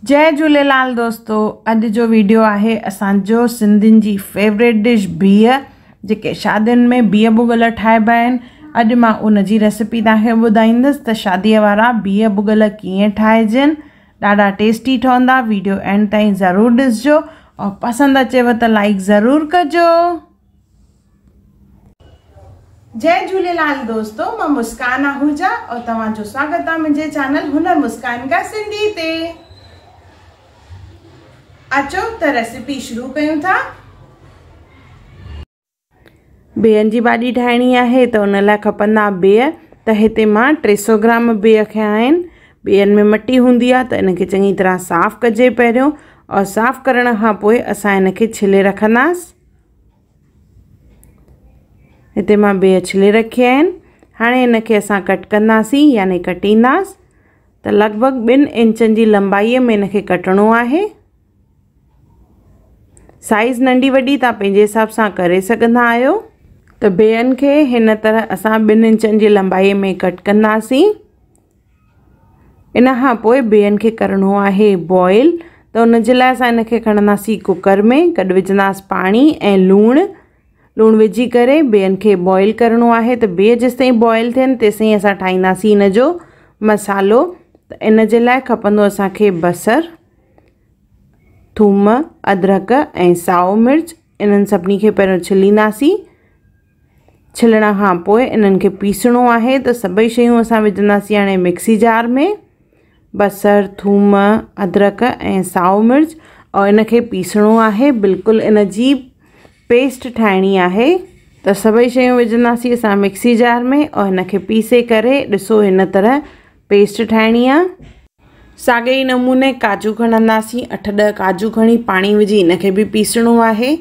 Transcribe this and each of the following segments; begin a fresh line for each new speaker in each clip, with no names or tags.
जय झूलेलाल दोस्तों। अॼु जो वीडियो आहे असांजो सिंधियुनि जी फेवरेट डिश बीह, जेके शादियुनि में बीह भुॻल ठाहिबा आहिनि। अॼु मां उन जी रेसिपी तव्हांखे ॿुधाईंदसि त शादीअ वारा बीह भुॻल कीअं ठाहिजनि। ॾाढा टेस्टी ठहंदा। वीडियो एंड ताईं ज़रूरु ॾिसिजो और पसंदि अचेव त लाइक ज़रूरु कजो। जय झूलेलाल दोस्तों, मां मुस्कान आहूजा और तव्हांजो स्वागत आहे मुंहिंजे चैनल हुनर मुस्कान का सिंधी ते। अचो त रेसिपी शुरू कयूं था। बीहनि जी भाॼी ठाहिणी आहे त उन लाइ खपंदा बीह। त हिते मां 300 ग्राम बीह खयां आहिनि। बीहनि में मटी हूंदी आहे त इनखे चङी तरह साफ़ कजे पहिरियों, और साफ़ करण खां पोइ असां इनखे छिले रखंदासीं। हिते मां बीह छिले रखिया आहिनि। हाणे इनखे असां कट कंदासीं यानी कटींदासीं। त लॻभॻि 2 इंचनि जी लंबाईअ में इनखे कटणो आहे। साइज़ नंढी वॾी तव्हां पंहिंजे हिसाब सां करे सघंदा आहियो। त बीहनि खे हिन तरह असां 2 इंचनि जी लंबाईअ में कट कंदासीं। इन खां पोइ बीहनि खे करणो आहे बॉइल। त उन जे लाइ असां इनखे खणंदासीं कुकर में, गॾु विझंदासीं पाणी ऐं लूणु विझी करे बीहनि खे बॉइल करणो आहे। त बीह जेसिताईं बॉइल थियनि तेसिताईं असां ठाहींदासीं इन जो मसालो। त इन जे लाइ खपंदो असांखे बसरु, थूम, अदरक ऐं साओ मिर्च। इन्हनि सभिनी खे पहिरियों छिलींदासीं। छिलण खां पोइ इन्हनि खे पीसणो आहे। त सभई शयूं असां विझंदासीं हाणे मिक्सी जार में। बसरु, थूम, अदरक ऐं साओ मिर्च, और इनखे पीसणो आहे। बिल्कुलु इन जी पेस्ट ठाहिणी आहे। त सभई शयूं विझंदासीं असां मिक्सी जार में, और इनखे पीसे करे ॾिसो हिन तरह पेस्ट ठाहिणी आहे। साॻे ई नमूने काजू खणंदासीं। 8-10 काजू खणी पाणी विझी इनखे बि पीसणो आहे।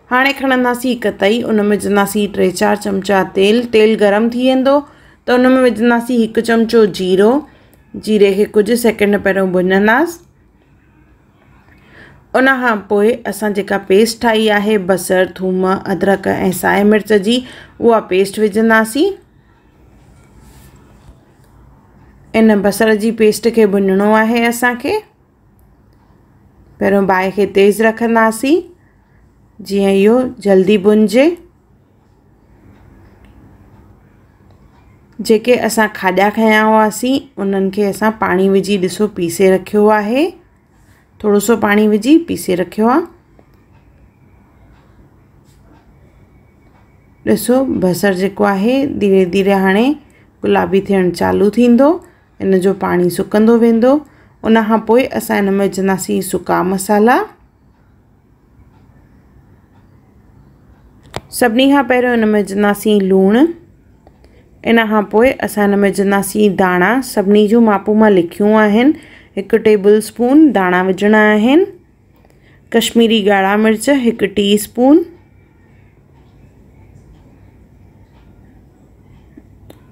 हाणे खणंदासीं हिकु तई, उन में विझंदासीं 3-4 चमचा तेल गरम थी वेंदो त उन में विझंदासीं 1 चमचो जीरे खे कुझु सेकेंड पहिरियों भुञंदासीं। उन खां पोइ असां जेका पेस्ट ठाही आहे बसरु, थूम, अदरक ऐं साए मिर्च जी, उहा पेस्ट विझंदासीं। इन बसर जी पेस्ट खे भुञणो आहे असांखे। पहिरियों बाहि खे तेज़ रखंदासीं जीअं इहो जल्दी भुञिजे। जेके असां खाॼा खयां हुआसीं उन्हनि खे असां पाणी विझी ॾिसो पीसे रखियो आहे। थोरो सो पाणी विझी पीसे रखियो आहे। ॾिसो बसरु जेको आहे धीरे धीरे हाणे गुलाबी थियणु चालू थींदो। इन जो पाणी सुकंदो वेंदो। उन खां पोइ असां इन में विझंदासीं सुका मसाला। सभिनी खां पहिरियों इन में विझंदासीं लूणु। इन खां पोइ असां इन में विझंदासीं धाणा। सभिनी जूं मापूं मां लिखियूं आहिनि। 1 टेबल स्पून धाणा विझणा आहिनि। कश्मीरी ॻाढ़ा मिर्च 1 टीस्पून,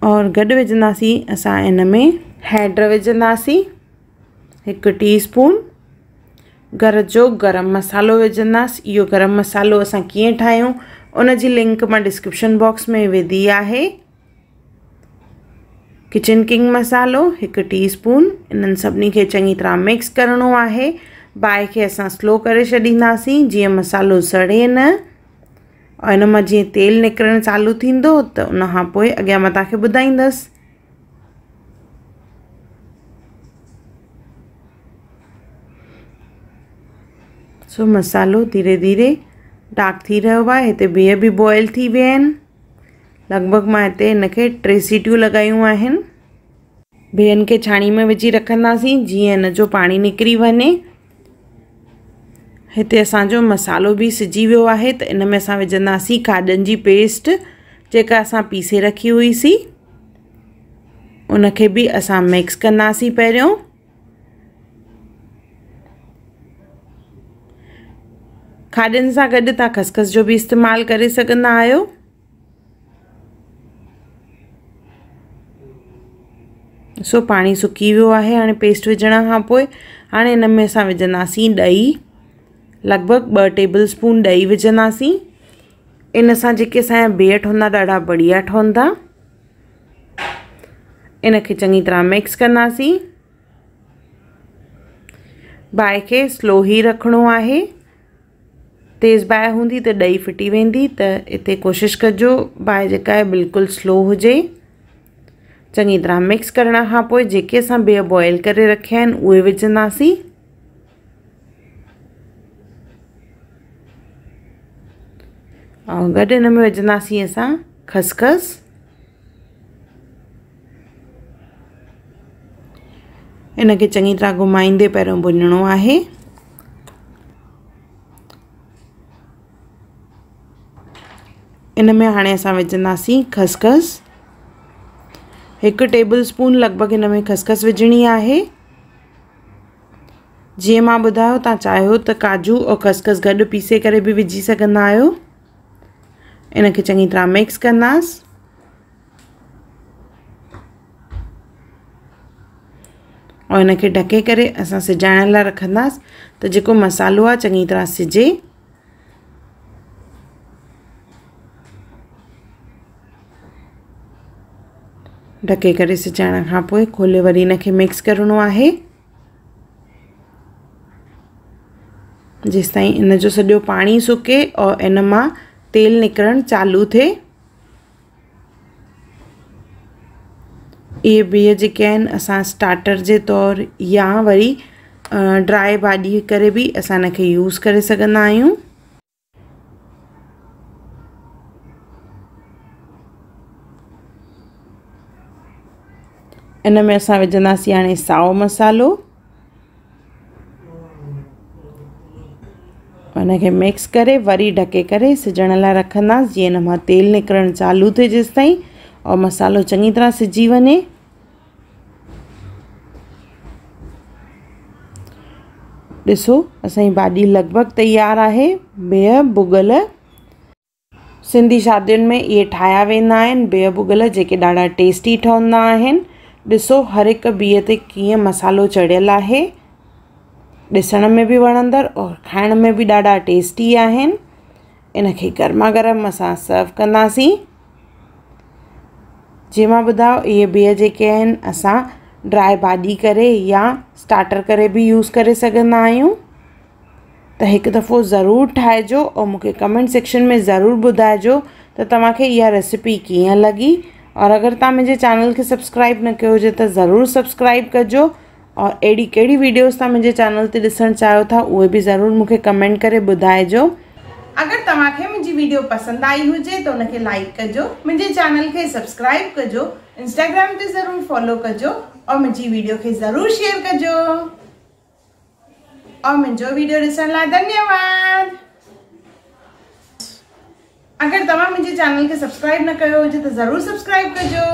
और गॾु विझंदासीं असां इन में हैड विझंदासीं 1 टीस्पून। घर जो गरम मसालो विझंदासीं। इहो गरम मसालो असां कीअं ठाहियूं उन जी लिंक मां डिस्क्रिप्शन बॉक्स में विधी आहे। किचन किंग मसालो 1 टीस्पून। इन्हनि सभिनी खे चङी तरह मिक्स करणो आहे। बाहि खे असां स्लो करे छॾींदासीं जीअं मसालो सड़े न। और इन मां जीअं तेल निकिरणु चालू थींदो त उन खां पोइ अॻियां मां तव्हांखे ॿुधाईंदसि। सो मसालो धीरे धीरे डार्क थी रहियो आहे। हिते बीह बि बॉइल थी विया आहिनि। लॻभॻि मां हिते इनखे 3 सीटियूं लॻायूं आहिनि। बीहनि खे छाणी में विझी रखंदासीं जीअं इन जो पाणी निकिरी वञे। हिते असांजो मसालो बि सिजी वियो आहे। त इन में असां विझंदासीं खाॼनि जी पेस्ट जेका असां पीसे रखी हुईसीं। उनखे बि असां मिक्स कंदासीं पहिरियों। खाॼनि सां गॾु तव्हां खसखस जो बि इस्तेमालु करे सघंदा आहियो। सो पाणी सुकी वियो आहे। हाणे पेस्ट विझण खां पोइ हाणे इन में असां विझंदासीं ॾही। लॻभॻि 2 टेबल स्पून ॾही विझंदासीं। इन सां जेके असांजा बीह ठहंदा ॾाढा बढ़िया ठहंदा। इनखे चङी तरह मिक्स कंदासीं। बाहि खे स्लो ई रखिणो आहे। तेज़ बाहि हूंदी त ॾही फिटी वेंदी, त हिते कोशिशि कजो बाहि जेका आहे बिल्कुलु स्लो हुजे। चङी तरह मिक्स करण खां पोइ जेके असां बिह बॉइल करे रखिया आहिनि उहे विझंदासीं। ऐं गॾु हिन में विझंदासीं असां खसखस। इनखे चङी तरह घुमाईंदे पहिरियों भुञणो आहे। इन में हाणे असां विझंदासीं खसखस। 1 टेबल स्पून लॻभॻि हिन में खसखस विझणी आहे। जीअं मां ॿुधायो, तव्हां चाहियो त काजू और खसखस गॾु पीसे करे बि विझी सघंदा आहियो। इनखे चङी तरह मिक्स कंदासीं। और इनखे ढके करे असां सिजाइण लाइ रखंदासीं त जेको मसालो आहे चङी तरह सिजे। ढके करे सिजाइण खां पोइ खोले वरी इनखे मिक्स करिणो आहे जेसिताईं इन जो सॼो पाणी सुके और इन मां तेल निकिरणु चालू थिए। इहे बिह जेके आहिनि असां स्टार्टर जे तौरु या वरी ड्राई भाॼी करे बि असां इनखे यूज़ करे सघंदा आहियूं। इन में असां विझंदासीं हाणे साओ मसालो। उनखे मिक्स करे वरी ढके करे सिजण लाइ रखंदासीं जीअं इन मां तेल निकिरणु चालू थिए जेसिताईं और मसालो चङी तरह सिजी वञे। ॾिसो असांजी भाॼी लॻभॻि तयारु आहे। बिह भुॻल सिंधी शादियुनि में इहे ठाहिया वेंदा आहिनि बिह भुॻल, जेके ॾाढा टेस्टी ठहंदा आहिनि। ॾिसो हर हिकु बिह ते कीअं मसालो चढ़ियल आहे। ॾिसण में बि वणंदड़ और खाइण में बि ॾाढा टेस्टी आहिनि। इनखे गर्मा गर्म असां सर्व कंदासीं। जीअं मां ॿुधायो, इहे बिह जेके आहिनि असां ड्राई भाॼी करे या स्टार्टर करे बि यूज़ करे सघंदा आहियूं। त हिकु दफ़ो ज़रूरु ठाहिजो और मूंखे कमेंट सेक्शन में ज़रूरु ॿुधाइजो त तव्हांखे इहा रेसिपी कीअं लॻी। और अगरि तव्हां मुंहिंजे चैनल खे सब्सक्राइब न कयो हुजे त ज़रूरु सब्सक्राइब कजो। और अहिड़ी कहिड़ी वीडियोस तव्हां मुंहिंजे चैनल ते ॾिसणु चाहियो था उहे बि ज़रूरु मूंखे कमेंट करे ॿुधाइजो। अगरि तव्हांखे मुंहिंजी वीडियो पसंदि आई हुजे त उनखे लाइक कजो, मुंहिंजे चैनल खे सब्सक्राइब कजो, इंस्टाग्राम ते ज़रूरु फॉलो कजो और मुंहिंजी वीडियो खे ज़रूरु शेयर कजो। और मुंहिंजो वीडियो ॾिसण लाइ धन्यवाद। अगरि तव्हां मुंहिंजे चैनल खे सब्सक्राइब न कयो हुजे त ज़रूरु सब्सक्राइब कजो।